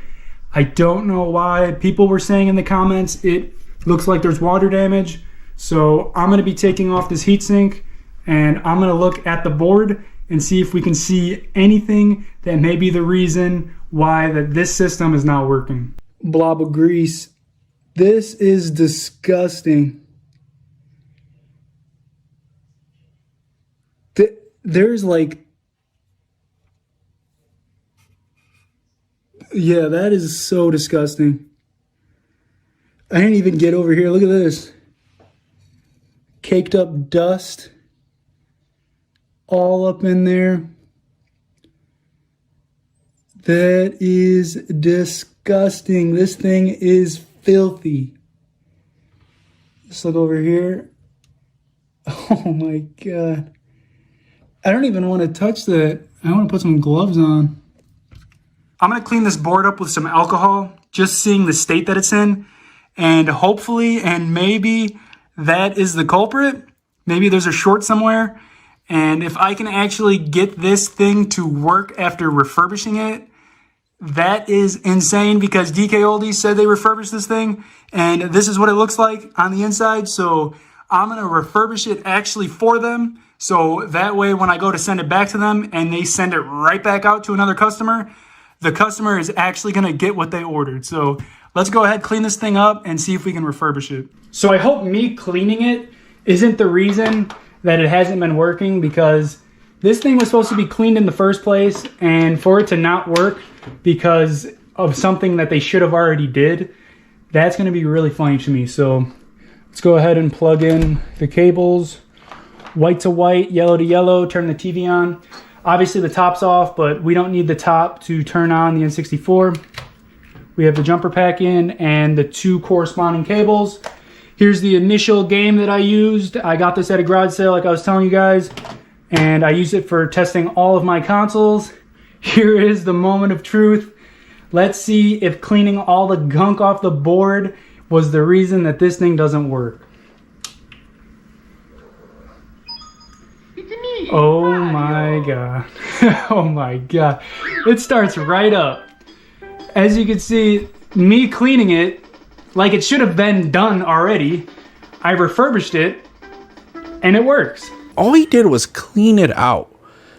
I don't know why. People were saying in the comments it looks like there's water damage. So I'm going to be taking off this heatsink and I'm going to look at the board and see if we can see anything that may be the reason why that this system is not working. Blob of grease. This is disgusting. There's like, yeah, that is so disgusting. I didn't even get over here. Look at this. Caked up dust all up in there. That is disgusting. This thing is filthy. Let's look over here. Oh my God. I don't even want to touch that. I want to put some gloves on. I'm going to clean this board up with some alcohol, just seeing the state that it's in. And hopefully, and maybe that is the culprit. Maybe there's a short somewhere. And if I can actually get this thing to work after refurbishing it, that is insane, because DK Oldies said they refurbished this thing and this is what it looks like on the inside. So I'm going to refurbish it actually for them. So that way when I go to send it back to them and they send it right back out to another customer, the customer is actually going to get what they ordered. So let's go ahead, clean this thing up and see if we can refurbish it. So I hope me cleaning it isn't the reason that it hasn't been working, because this thing was supposed to be cleaned in the first place, and for it to not work because of something that they should have already did, that's going to be really funny to me. So let's go ahead and plug in the cables. White to white, yellow to yellow, turn the TV on. Obviously the top's off, but we don't need the top to turn on the N64. We have the jumper pack in and the two corresponding cables. Here's the initial game that I used. I got this at a garage sale, like I was telling you guys, and I used it for testing all of my consoles. Here is the moment of truth. Let's see if cleaning all the gunk off the board was the reason that this thing doesn't work. It's me, Oh Mario. my God. Oh my God. It starts right up. As you can see, me cleaning it like it should have been done already. I refurbished it and it works. All he did was clean it out.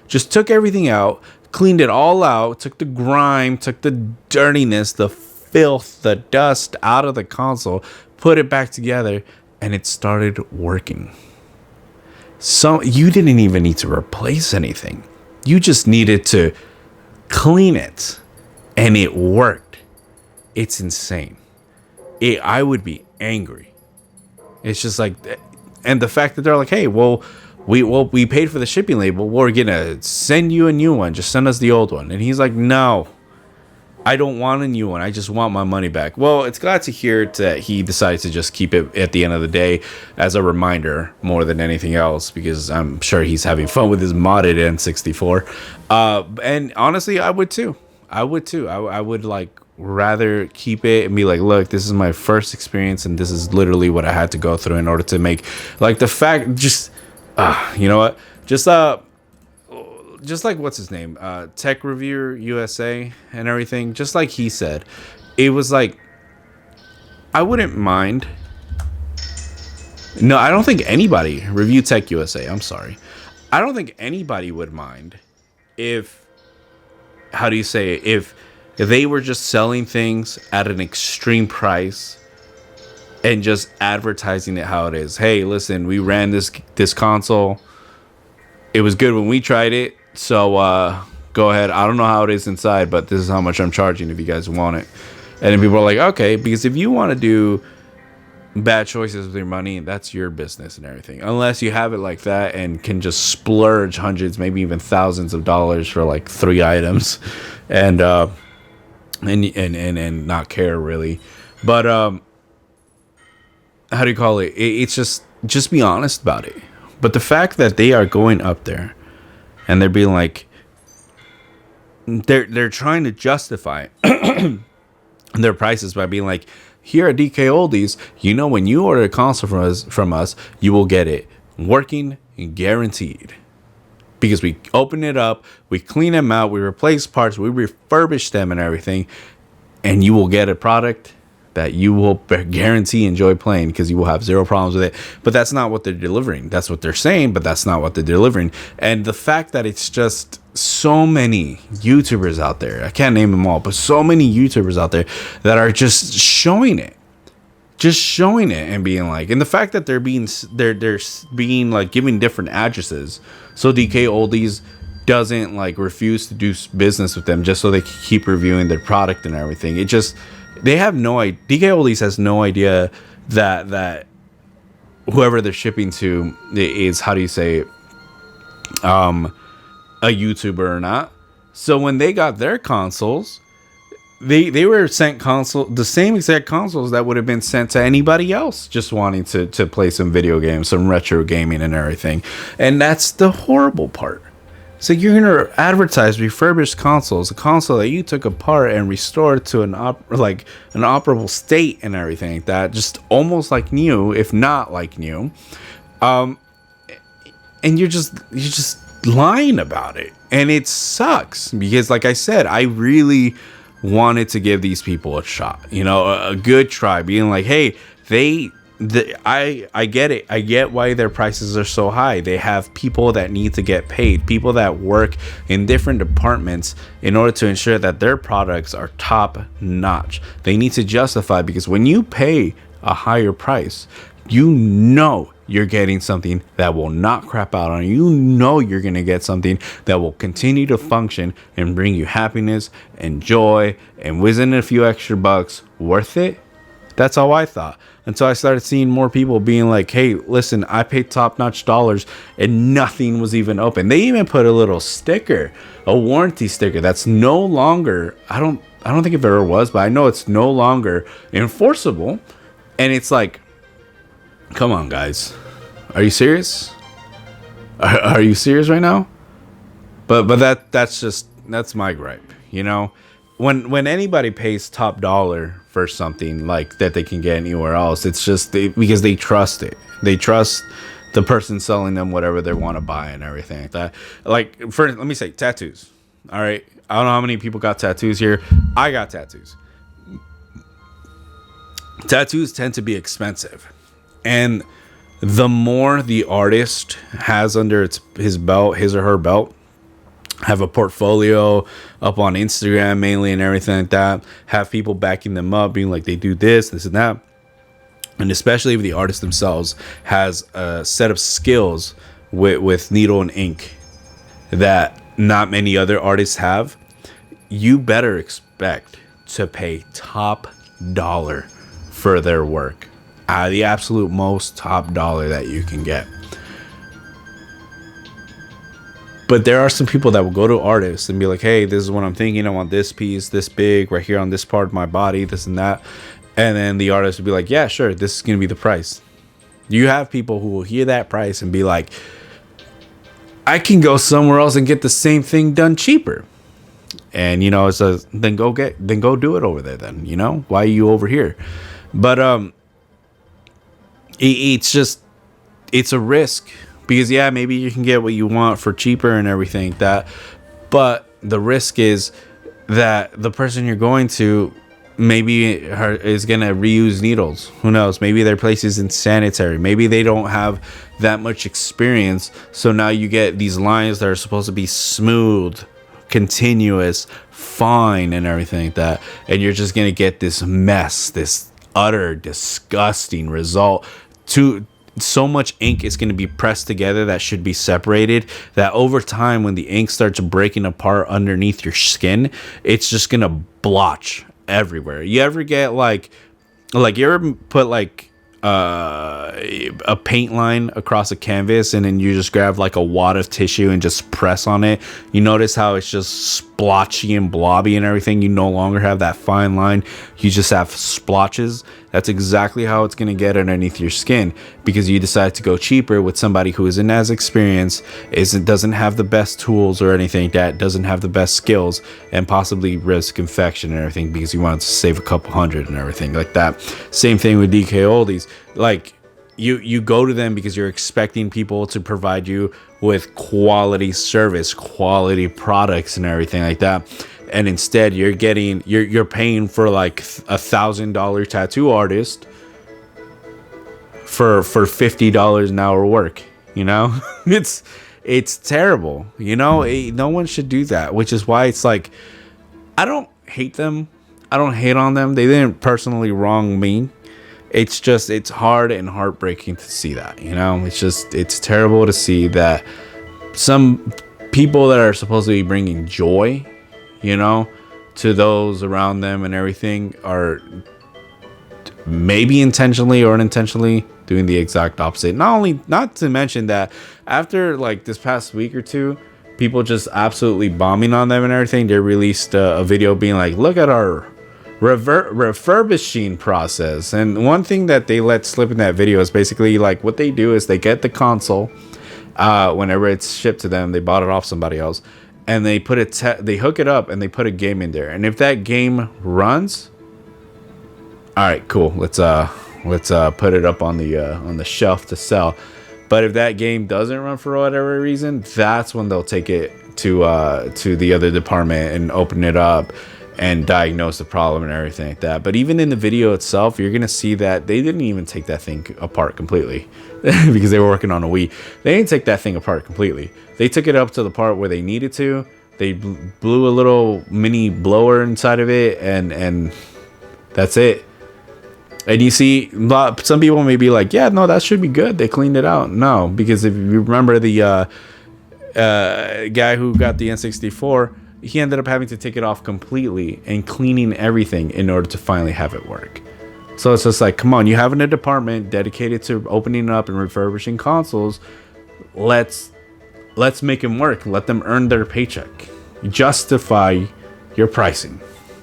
Just took everything out, cleaned it all out, took the grime, took the dirtiness, the filth, the dust out of the console, put it back together, and it started working. So you didn't even need to replace anything. You just needed to clean it, and it worked. It's insane. I would be angry. It's just like, and the fact that they're like, hey, well, we paid for the shipping label. We're gonna send you a new one. Just send us the old one. And he's like, no, I don't want a new one. I just want my money back. Well, it's glad to hear that he decides to just keep it at the end of the day as a reminder more than anything else, because I'm sure he's having fun with his modded N64. And honestly, I would too. I would like rather keep it and be like, look, this is my first experience and this is literally what I had to go through in order to make, like, the fact, just you know what, just like what's his name, Tech Reviewer USA and everything, just like he said, it was like, I wouldn't mind. No, I don't think anybody, ReviewTechUSA, I'm sorry, I don't think anybody would mind if, how do you say it, if they were just selling things at an extreme price and just advertising it how it is. Hey, listen, we ran this console. It was good when we tried it. So go ahead. I don't know how it is inside, but this is how much I'm charging if you guys want it. And then people are like, okay, because if you want to do bad choices with your money, that's your business and everything. Unless you have it like that and can just splurge hundreds, maybe even thousands of dollars for like 3 items and not care really. But how do you call it? It's just be honest about it. But the fact that they are going up there and they're being like, they're trying to justify their prices by being like, here at DK Oldies, when you order a console from us, you will get it working and guaranteed. Because we open it up, we clean them out, we replace parts, we refurbish them and everything, and you will get a product that you will guarantee enjoy playing because you will have zero problems with it. But that's not what they're delivering. That's what they're saying, but that's not what they're delivering. And the fact that it's just so many YouTubers out there, I can't name them all, but so many YouTubers out there that are just showing it. Just showing it and being like, and the fact that they're being like giving different addresses, so DK Oldies doesn't like refuse to do business with them just so they can keep reviewing their product and everything. It just, they have no idea. DK Oldies has no idea that whoever they're shipping to is, how do you say it, a YouTuber or not. So when they got their consoles, they were sent the same exact consoles that would have been sent to anybody else just wanting to play some video games, some retro gaming and everything. And that's the horrible part. So you're going to advertise refurbished consoles, a console that you took apart and restored to an operable state and everything like that, just almost like new, if not like new. And you're just lying about it. And it sucks because, like I said, I really wanted to give these people a shot, a good try, being like, hey, I get it. I get why their prices are so high. They have people that need to get paid, people that work in different departments in order to ensure that their products are top notch. They need to justify, because when you pay a higher price, you're getting something that will not crap out on you. You're going to get something that will continue to function and bring you happiness and joy, and within a few extra bucks, worth it. That's how I thought, until I started seeing more people being like, hey, listen, I paid top-notch dollars and nothing was even open. They even put a little sticker, a warranty sticker that's no longer, I don't think it ever was, but I know it's no longer enforceable. And it's like, come on, guys, are you serious? Are you serious right now? But that's my gripe, When anybody pays top dollar for something like that they can get anywhere else, it's just because they trust it. They trust the person selling them whatever they want to buy and everything like that. Like, let me say tattoos. All right, I don't know how many people got tattoos here. I got tattoos. Tattoos tend to be expensive, and the more the artist has under his or her belt, have a portfolio up on Instagram mainly and everything like that, have people backing them up, being like, they do this and that. And especially if the artist themselves has a set of skills with needle and ink that not many other artists have, you better expect to pay top dollar for their work. The absolute most top dollar that you can get. But there are some people that will go to artists and be like, hey, this is what I'm thinking. I want this piece, this big, right here on this part of my body, this and that. And then the artist will be like, yeah, sure, this is going to be the price. You have people who will hear that price and be like, I can go somewhere else and get the same thing done cheaper. And, so then go do it over there then, why are you over here? But it's a risk. Because, yeah, maybe you can get what you want for cheaper and everything like that. But the risk is that the person you're going to maybe is going to reuse needles. Who knows? Maybe their place is insanitary. Maybe they don't have that much experience. So now you get these lines that are supposed to be smooth, continuous, fine, and everything like that. And you're just going to get this mess, this utter disgusting result. So much ink is going to be pressed together that should be separated, that over time when the ink starts breaking apart underneath your skin, it's just going to blotch everywhere. You ever get like you ever put like a paint line across a canvas and then you just grab like a wad of tissue and just press on it? You notice how it's just splotchy and blobby and everything. You no longer have that fine line. You just have splotches. That's exactly how it's going to get underneath your skin, because you decide to go cheaper with somebody who isn't as experienced, doesn't have the best tools or anything, that doesn't have the best skills, and possibly risk infection and everything because you wanted to save a couple hundred and everything like that. Same thing with DK Oldies. Like, you go to them because you're expecting people to provide you with quality service, quality products and everything like that, and instead you're paying for like $1,000 tattoo artist for $50 an hour work. You know, it's terrible. You know, no one should do that, which is why it's like, I don't hate them, I don't hate on them, they didn't personally wrong me. It's just, it's hard and heartbreaking to see that, you know. It's terrible to see that some people that are supposed to be bringing joy, you know, to those around them and everything, are maybe intentionally or unintentionally doing the exact opposite. Not to mention that after like this past week or two, people just absolutely bombing on them and everything, they released a video being like, look at our refurbishing process. And one thing that they let slip in that video is basically like, what they do is they get the console whenever it's shipped to them, they bought it off somebody else, and they put they hook it up and they put a game in there, and if that game runs, all right, cool, let's put it up on the shelf to sell. But if that game doesn't run for whatever reason, that's when they'll take it to the other department and open it up and diagnose the problem and everything like that. But even in the video itself, you're gonna see that they didn't even take that thing apart completely because they were working on a Wii. They didn't take that thing apart completely. They took it up to the part where they needed to. They blew a little mini blower inside of it, and that's it. And you see, some people may be like, yeah, no, that should be good, they cleaned it out. No, because if you remember the guy who got the N64, he ended up having to take it off completely and cleaning everything in order to finally have it work. So it's just like, come on, you have a department dedicated to opening up and refurbishing consoles. Let's make them work. Let them earn their paycheck. Justify your pricing.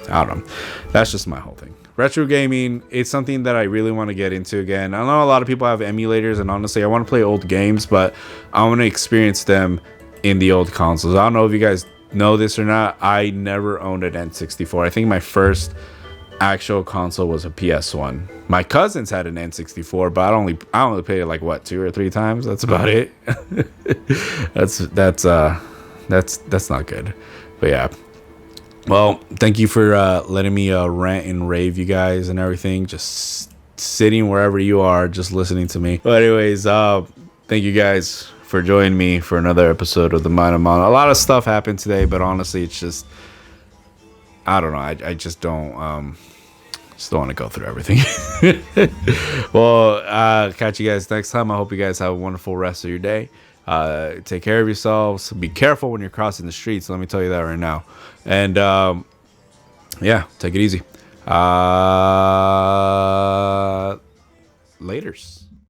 I don't know. That's just my whole thing. Retro gaming, it's something that I really want to get into again. I know a lot of people have emulators, and honestly, I want to play old games, but I want to experience them in the old consoles. I don't know if you guys know this or not. I never owned an N64. I think my first actual console was a PS1. My cousins had an N64, but I only played it like what, 2 or 3 times. That's about it. that's not good. But yeah. Well, thank you for letting me rant and rave, you guys, and everything. Just sitting wherever you are, just listening to me. But anyways, thank you guys for joining me for another episode of the Mando. A lot of stuff happened today, but honestly, it's just, I don't know. I just don't want to go through everything. Well, catch you guys next time. I hope you guys have a wonderful rest of your day. Take care of yourselves. Be careful when you're crossing the streets. Let me tell you that right now. And yeah, take it easy. Laters.